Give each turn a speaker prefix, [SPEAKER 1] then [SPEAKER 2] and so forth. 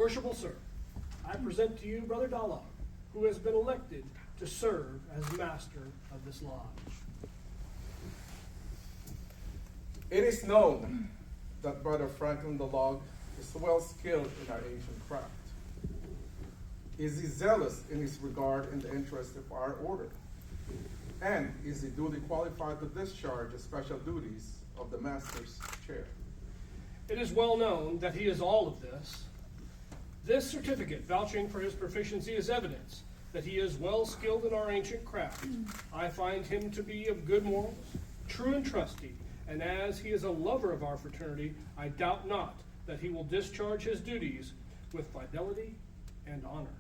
[SPEAKER 1] worshipful sir, I present to you Brother Dalla, who has been elected to serve as master of this lodge.
[SPEAKER 2] It is known that Brother Franklin the Log is well skilled in our ancient craft. Is he zealous in his regard in the interest of our order? And is he duly qualified to discharge the special duties of the master's chair?
[SPEAKER 1] It is well known that he is all of this. This certificate vouching for his proficiency is evidence that he is well skilled in our ancient craft. I find him to be of good morals, true and trusty, and as he is a lover of our fraternity, I doubt not that he will discharge his duties with fidelity and honor.